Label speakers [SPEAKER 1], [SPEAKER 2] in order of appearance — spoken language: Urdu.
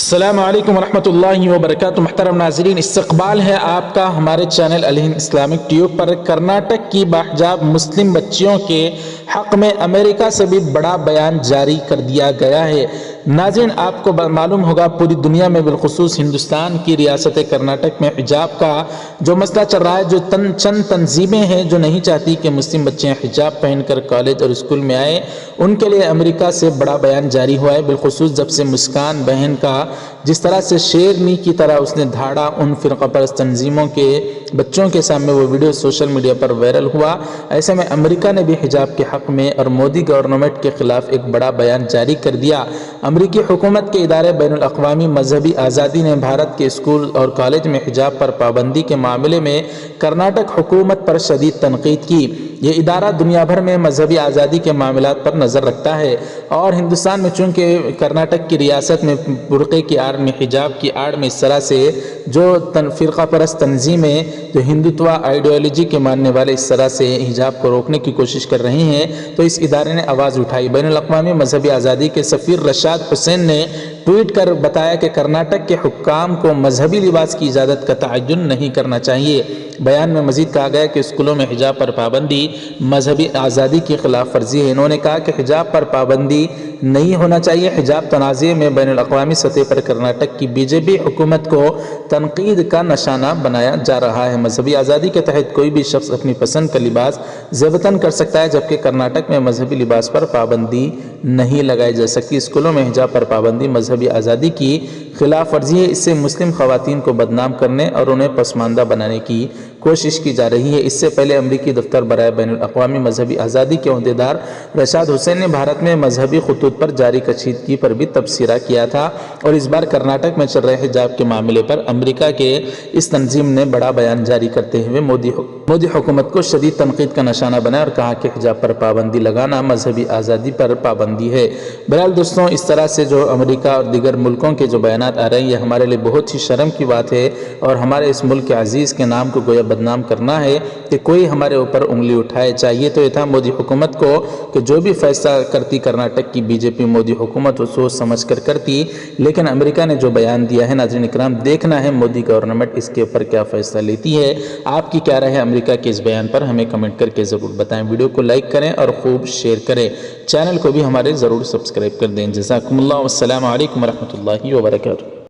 [SPEAKER 1] السلام علیکم ورحمۃ اللہ وبرکاتہ۔ محترم ناظرین، استقبال ہے آپ کا ہمارے چینل الہند اسلامک ٹیوب پر۔ کرناٹک کی باحجاب مسلم بچیوں کے حق میں امریکہ سے بھی بڑا بیان جاری کر دیا گیا ہے۔ ناظرین، آپ کو معلوم ہوگا پوری دنیا میں بالخصوص ہندوستان کی ریاست کرناٹک میں حجاب کا جو مسئلہ چل رہا ہے، جو چند تنظیمیں ہیں جو نہیں چاہتی کہ مسلم بچیاں حجاب پہن کر کالج اور اسکول میں آئے، ان کے لیے امریکہ سے بڑا بیان جاری ہوا ہے۔ بالخصوص جب سے مسکان بہن کا جس طرح سے شیرنی کی طرح اس نے دھاڑا ان فرقہ پرست تنظیموں کے بچوں کے سامنے، وہ ویڈیو سوشل میڈیا پر وائرل ہوا، ایسے میں امریکہ نے بھی حجاب کے حق میں اور مودی گورنمنٹ کے خلاف ایک بڑا بیان جاری کر دیا۔ امریکی حکومت کے ادارے بین الاقوامی مذہبی آزادی نے بھارت کے اسکول اور کالج میں حجاب پر پابندی کے معاملے میں کرناٹک حکومت پر شدید تنقید کی۔ یہ ادارہ دنیا بھر میں مذہبی آزادی کے معاملات پر نظر رکھتا ہے، اور ہندوستان میں چونکہ کرناٹک کی ریاست میں برقعے کی آڑ میں، حجاب کی آڑ میں اس طرح سے جو فرقہ پرست تنظیمیں جو ہندوتوا آئیڈیالوجی کے ماننے والے اس طرح سے حجاب کو روکنے کی کوشش کر رہی ہیں، تو اس ادارے نے آواز اٹھائی۔ بین الاقوامی مذہبی آزادی کے سفیر رشاد حسین نے ٹویٹ کر بتایا کہ کرناٹک کے حکام کو مذہبی لباس کی اجازت کا تعین نہیں کرنا چاہیے۔ بیان میں مزید کہا گیا کہ اسکولوں میں حجاب پر پابندی مذہبی آزادی کی خلاف ورزی ہے۔ انہوں نے کہا کہ حجاب پر پابندی نہیں ہونا چاہیے۔ حجاب تنازع میں بین الاقوامی سطح پر کرناٹک کی بی جے پی حکومت کو تنقید کا نشانہ بنایا جا رہا ہے۔ مذہبی آزادی کے تحت کوئی بھی شخص اپنی پسند کا لباس زیبتاً کر سکتا ہے، جبکہ کرناٹک میں مذہبی لباس پر پابندی نہیں لگائی جا سکتی۔ اسکولوں میں حجاب پر پابندی مذہبی آزادی کی خلاف ورزی ہے۔ اس سے مسلم خواتین کو بدنام کرنے اور انہیں پسماندہ بنانے کی کوشش کی جا رہی ہے۔ اس سے پہلے امریکی دفتر برائے بین الاقوامی مذہبی آزادی کے عہدیدار رشاد حسین نے بھارت میں مذہبی خطوط پر جاری کشیدگی پر بھی تبصرہ کیا تھا، اور اس بار کرناٹک میں چل رہے حجاب کے معاملے پر امریکہ کے اس تنظیم نے بڑا بیان جاری کرتے ہوئے مودی حکومت کو شدید تنقید کا نشانہ بنایا اور کہا کہ حجاب پر پابندی لگانا مذہبی آزادی پر پابندی ہے۔ بہرحال دوستوں، اس طرح سے جو امریکہ اور دیگر ملکوں کے جو بیانات آ رہے ہیں، یہ ہمارے لیے بہت ہی شرم کی بات ہے، اور ہمارے اس ملک کے عزیز کے نام کو گویا بدنام کرنا ہے کہ کوئی ہمارے اوپر انگلی اٹھائے۔ چاہیے تو یہ تھا مودی حکومت کو کہ جو بھی فیصلہ کرتی کرناٹک کی بی جے پی مودی حکومت، وہ سوچ سمجھ کر کرتی، لیکن امریکہ نے جو بیان دیا ہے، ناظرین اکرام، دیکھنا ہے مودی گورنمنٹ اس کے اوپر کیا فیصلہ لیتی ہے۔ آپ کی کیا رائے ہے امریکہ کے اس بیان پر؟ ہمیں کمنٹ کر کے ضرور بتائیں۔ ویڈیو کو لائک کریں اور خوب شیئر کریں، چینل کو بھی ہمارے ضرور سبسکرائب کر دیں۔ جزاکم اللہ، والسلام علیکم ورحمۃ اللہ وبرکاتہ۔